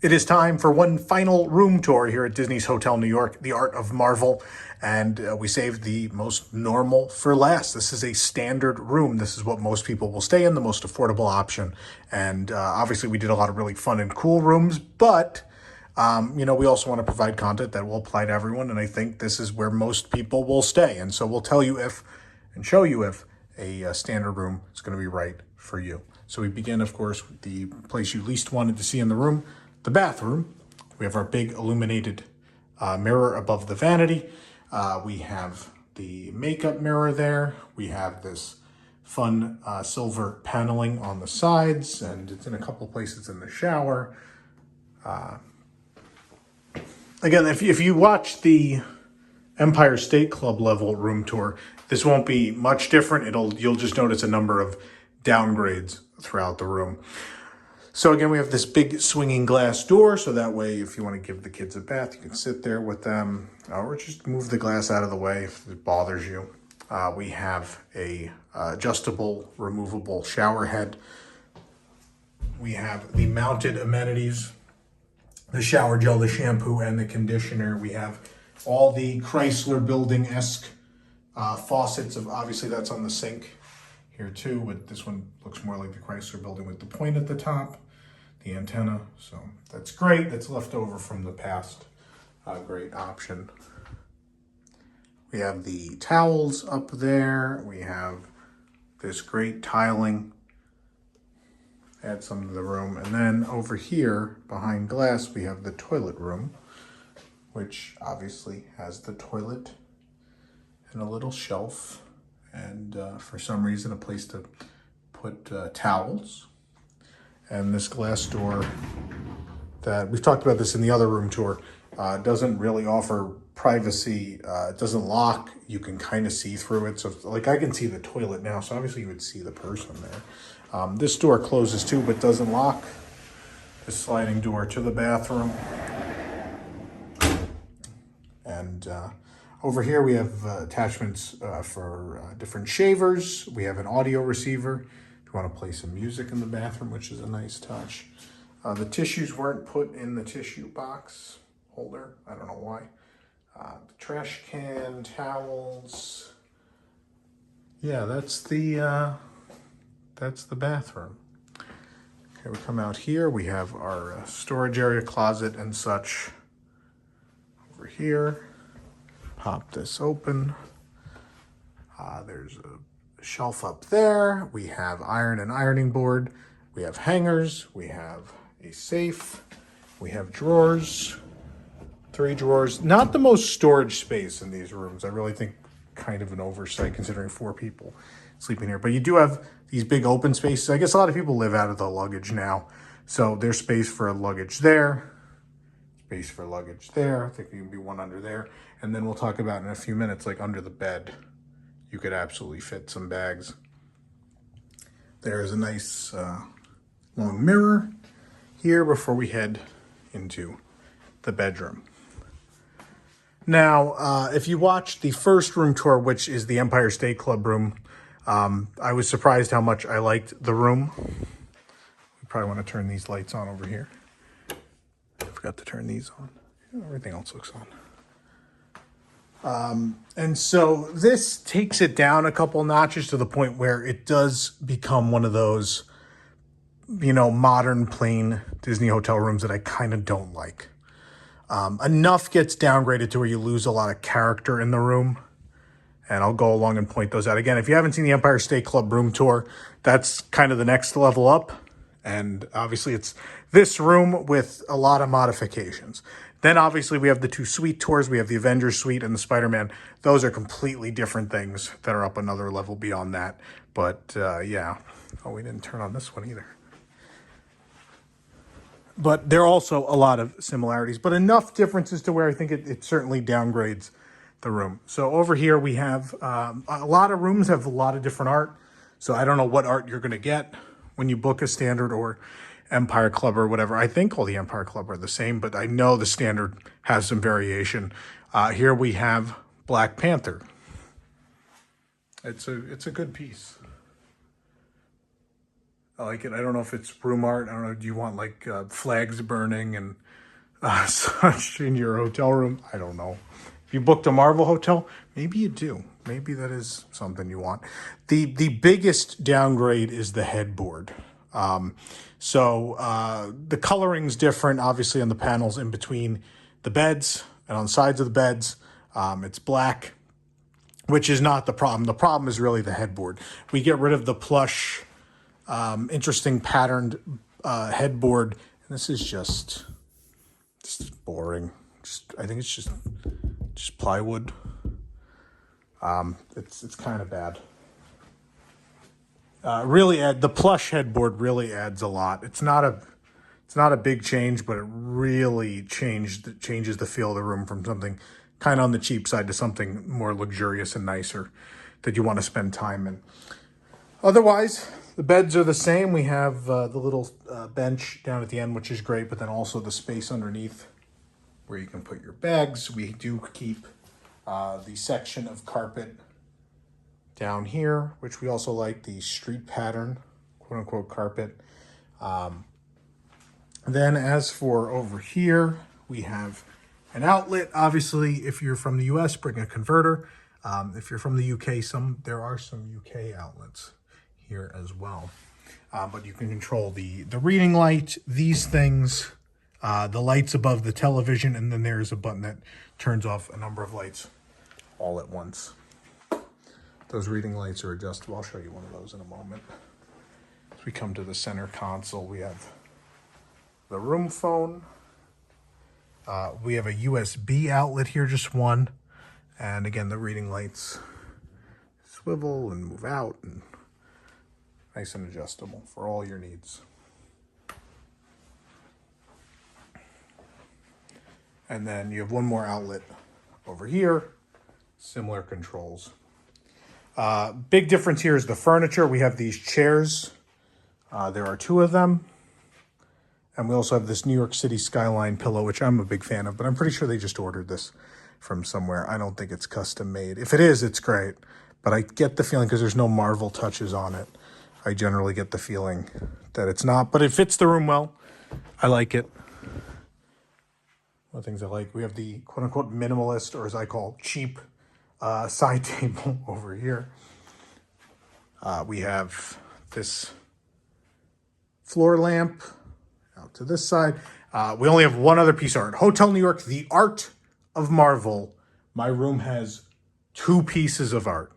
It is time for one final room tour here at Disney's Hotel New York, the Art of Marvel. And we saved the most normal for last. This is a standard room. This is what most people will stay in, the most affordable option. And obviously we did a lot of really fun and cool rooms, but we also want to provide content that will apply to everyone. And I think this is where most people will stay. And so we'll tell you if, and show you if a standard room is going to be right for you. So we begin, of course, with the place you least wanted to see in the room, the bathroom. We have our big illuminated mirror above the vanity. We have the makeup mirror there. We have this fun silver paneling on the sides, and it's in a couple places in the shower. Again, if you watch the Empire State Club level room tour, this won't be much different. You'll just notice a number of downgrades throughout the room. So again, we have this big swinging glass door, so that way if you want to give the kids a bath, you can sit there with them, or just move the glass out of the way if it bothers you. We have a adjustable, removable shower head. We have the mounted amenities, the shower gel, the shampoo, and the conditioner. We have all the Chrysler building-esque faucets. Obviously that's on the sink here too, but this one looks more like the Chrysler building with the point at the top, the antenna. So that's great. That's left over from the past. Great option. We have the towels up there. We have this great tiling. Add some to the room. And then over here behind glass, we have the toilet room, which obviously has the toilet and a little shelf. And for some reason, a place to put towels. And this glass door that we've talked about this in the other room tour, doesn't really offer privacy. It doesn't lock. You can kind of see through it. So like I can see the toilet now, so obviously you would see the person there. This door closes too, but doesn't lock. The sliding door to the bathroom. And over here we have attachments for different shavers. We have an audio receiver if you want to play some music in the bathroom, which is a nice touch. The tissues weren't put in the tissue box holder. I don't know why. The trash can, towels. Yeah, that's the bathroom. Okay, we come out here. We have our storage area, closet and such over here. Pop this open. There's a shelf up there. We have iron and ironing board. We have hangers. We have a safe. We have drawers. 3 drawers. Not the most storage space in these rooms. I really think kind of an oversight considering 4 people sleeping here. But you do have these big open spaces. I guess a lot of people live out of the luggage now. So there's space for luggage there. Space for luggage there. I think there can be one under there. And then we'll talk about in a few minutes, like under the bed, you could absolutely fit some bags. There's a nice long mirror here before we head into the bedroom. Now, if you watched the first room tour, which is the Empire State Club room, I was surprised how much I liked the room. We probably want to turn these lights on over here. I forgot to turn these on. Everything else looks on. And so this takes it down a couple notches to the point where it does become one of those, modern plain Disney hotel rooms that I kind of don't like. Enough gets downgraded to where you lose a lot of character in the room. And I'll go along and point those out. Again, if you haven't seen the Empire State Club room tour, that's kind of the next level up. And obviously it's this room with a lot of modifications. Then obviously we have the 2 suite tours. We have the Avengers suite and the Spider-Man. Those are completely different things that are up another level beyond that. But yeah. Oh, we didn't turn on this one either. But there are also a lot of similarities, but enough differences to where I think it certainly downgrades the room. So over here we have a lot of rooms have a lot of different art. So I don't know what art you're going to get when you book a standard or Empire Club or whatever. I think all the Empire Club are the same, but I know the standard has some variation. Here we have Black Panther. It's a good piece. I like it. I don't know if it's room art. I don't know. Do you want like flags burning and such in your hotel room? I don't know. If you booked a Marvel hotel, maybe you do. Maybe that is something you want. The biggest downgrade is the headboard. The coloring's different, obviously, on the panels in between the beds and on the sides of the beds. It's black, which is not the problem. The problem is really the headboard. We get rid of the plush, interesting patterned headboard. And this is just boring. I think it's just plywood. It's kind of bad. The plush headboard really adds a lot. It's not a big change, but it really changes the feel of the room from something kind of on the cheap side to something more luxurious and nicer that you want to spend time in. Otherwise, the beds are the same. We have the little bench down at the end, which is great, but then also the space underneath where you can put your bags. We do keep the section of carpet down here, which we also like, the street pattern, quote unquote, carpet. Then as for over here, we have an outlet. Obviously, if you're from the US, bring a converter. If you're from the UK, there are some UK outlets here as well. But you can control the reading light, these things, the lights above the television, and then there's a button that turns off a number of lights all at once. Those reading lights are adjustable. I'll show you one of those in a moment. As we come to the center console, we have the room phone. We have a USB outlet here, just one. And again, the reading lights swivel and move out, and nice and adjustable for all your needs. And then you have one more outlet over here, similar controls. Big difference here is the furniture. We have these chairs. There are two of them. And we also have this New York City skyline pillow, which I'm a big fan of, but I'm pretty sure they just ordered this from somewhere. I don't think it's custom made. If it is, it's great. But I get the feeling, because there's no Marvel touches on it, I generally get the feeling that it's not. But it fits the room well. I like it. One of the things I like, we have the quote-unquote minimalist, or as I call cheap, side table over here. We have this floor lamp out to this side. We only have one other piece of art. Hotel New York, the art of Marvel. My room has 2 pieces of art.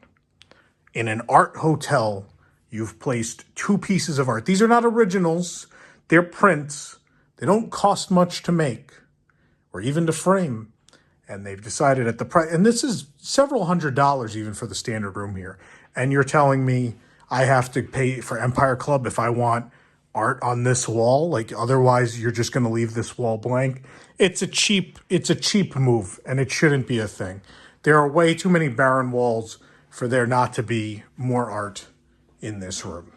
In an art hotel, you've placed 2 pieces of art. These are not originals. They're prints. They don't cost much to make or even to frame. And they've decided at the price, and this is several $100s even for the standard room here. And you're telling me I have to pay for Empire Club if I want art on this wall? Like, otherwise you're just going to leave this wall blank? It's a cheap move, and it shouldn't be a thing. There are way too many barren walls for there not to be more art in this room.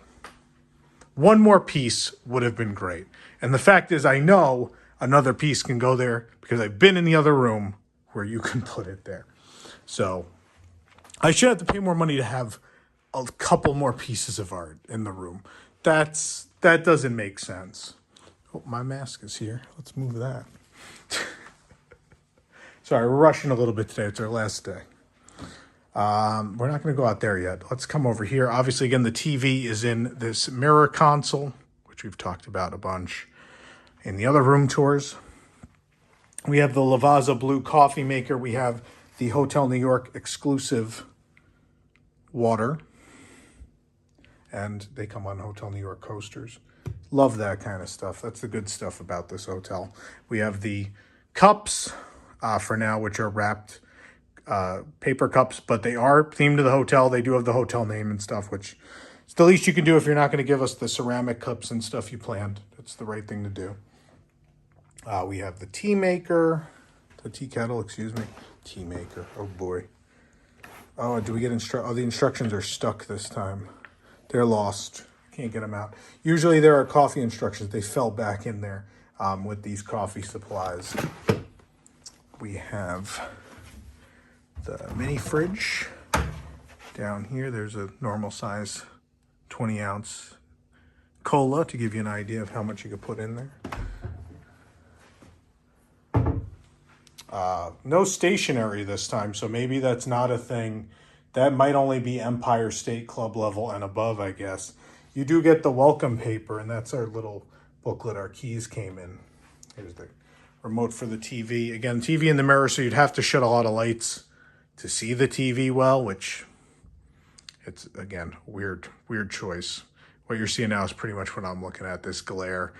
One more piece would have been great. And the fact is, I know another piece can go there because I've been in the other room where you can put it there. So I should have to pay more money to have a couple more pieces of art in the room. That doesn't make sense. Oh, my mask is here. Let's move that. Sorry, we're rushing a little bit today. It's our last day. We're not going to go out there yet. Let's come over here. Obviously, again, the TV is in this mirror console, which we've talked about a bunch in the other room tours. We have the Lavazza Blue coffee maker. We have the Hotel New York exclusive water. And they come on Hotel New York coasters. Love that kind of stuff. That's the good stuff about this hotel. We have the cups for now, which are wrapped paper cups, but they are themed to the hotel. They do have the hotel name and stuff, which is the least you can do if you're not going to give us the ceramic cups and stuff you planned. That's the right thing to do. We have the tea maker, the tea kettle, excuse me. Tea maker, oh boy. Oh, do we get the instructions are stuck this time. They're lost. Can't get them out. Usually there are coffee instructions. They fell back in there with these coffee supplies. We have the mini fridge down here. There's a normal size 20-ounce cola to give you an idea of how much you could put in there. No stationery this time, so maybe that's not a thing. That might only be Empire State Club level and above, I guess. You do get the welcome paper, and that's our little booklet our keys came in. Here's the remote for the TV. Again, TV in the mirror, so you'd have to shut a lot of lights to see the TV well, which it's, again, weird choice. What you're seeing now is pretty much what I'm looking at, this glare.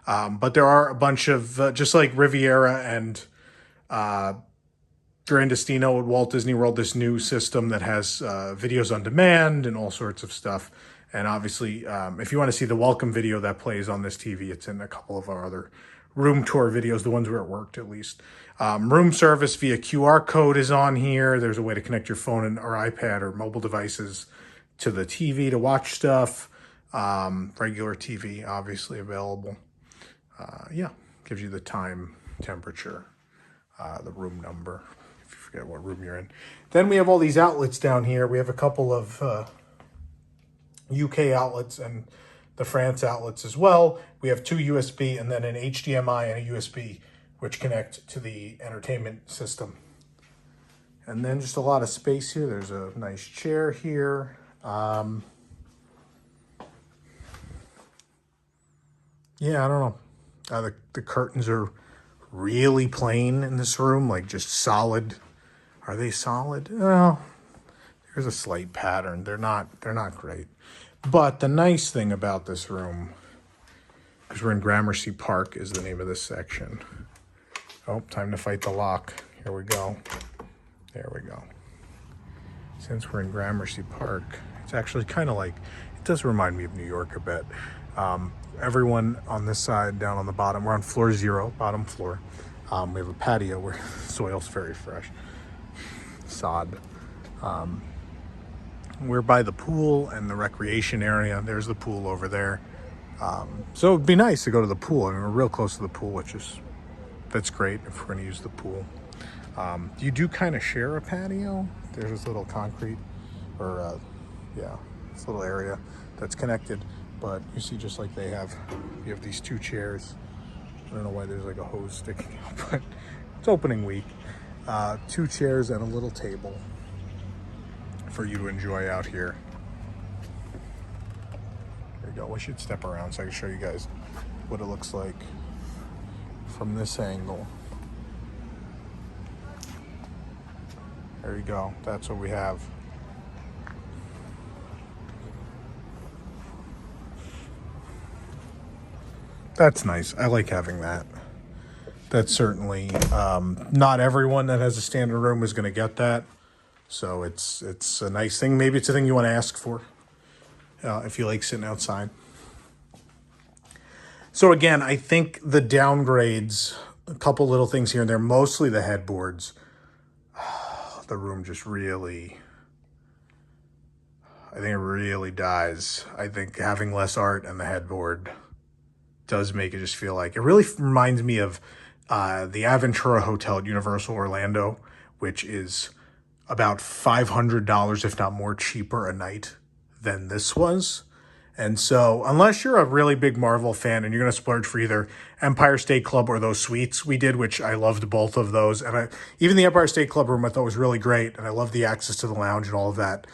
But there are a bunch of, just like Riviera and Grandestino at Walt Disney World, this new system that has videos on demand and all sorts of stuff. And obviously, if you want to see the welcome video that plays on this TV, it's in a couple of our other room tour videos, the ones where it worked at least. Room service via QR code is on here. There's a way to connect your phone and or iPad or mobile devices to the TV to watch stuff. Regular TV, obviously available. Yeah, gives you the time, temperature, the room number, if you forget what room you're in. Then we have all these outlets down here. We have a couple of UK outlets and the France outlets as well. We have 2 USB and then an HDMI and a USB, which connect to the entertainment system. And then just a lot of space here. There's a nice chair here. Yeah, I don't know. The curtains are really plain in this room, like just solid. Are they solid? Well, there's a slight pattern. They're not great. But the nice thing about this room, because we're in Gramercy Park is the name of this section. Oh, time to fight the lock. Here we go. There we go. Since we're in Gramercy Park, it's actually kind of like, it does remind me of New York a bit. Everyone on this side, down on the bottom, we're on floor 0, bottom floor. We have a patio where soil's very fresh. Sod. We're by the pool and the recreation area. There's the pool over there. So it'd be nice to go to the pool. I mean, we're real close to the pool, that's great if we're gonna use the pool. You do kind of share a patio. There's this little concrete, or yeah, this little area that's connected. But you see, just like they have, you have these 2 chairs. I don't know why there's like a hose sticking out, but it's opening week. 2 chairs and a little table for you to enjoy out here. There you go. We should step around so I can show you guys what it looks like from this angle. There you go. That's what we have. That's nice. I like having that. That's certainly not everyone that has a standard room is going to get that. So it's a nice thing. Maybe it's a thing you want to ask for if you like sitting outside. So again, I think the downgrades, a couple little things here and there, mostly the headboards. The room just really, I think it really dies. I think having less art and the headboard does make it just feel like, it really reminds me of the Aventura Hotel at Universal Orlando, which is about $500, if not more, cheaper a night than this was. And so unless you're a really big Marvel fan and you're going to splurge for either Empire State Club or those suites we did, which I loved both of those. And even the Empire State Club room I thought was really great. And I love the access to the lounge and all of that.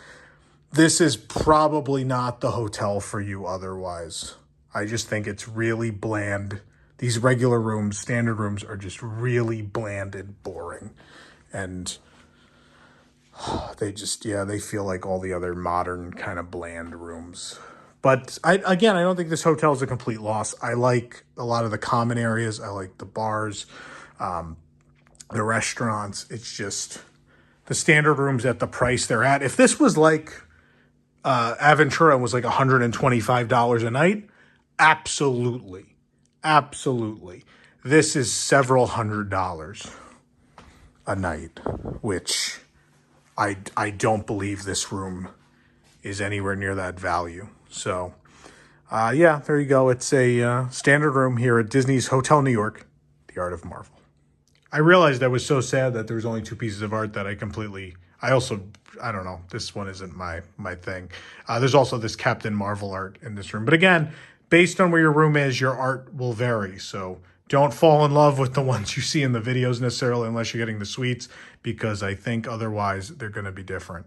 This is probably not the hotel for you otherwise. I just think it's really bland. These regular rooms, standard rooms, are just really bland and boring. And they just, yeah, they feel like all the other modern kind of bland rooms. But I don't think this hotel is a complete loss. I like a lot of the common areas. I like the bars, the restaurants. It's just the standard rooms at the price they're at. If this was like Aventura was like $125 a night, absolutely. Absolutely. This is several $100s a night, which I don't believe this room is anywhere near that value. So, yeah, there you go. It's a standard room here at Disney's Hotel New York, The Art of Marvel. I realized I was so sad that there was only 2 pieces of art that I don't know, this one isn't my thing. There's also this Captain Marvel art in this room. But again, based on where your room is, your art will vary. So don't fall in love with the ones you see in the videos necessarily unless you're getting the suites, because I think otherwise they're going to be different.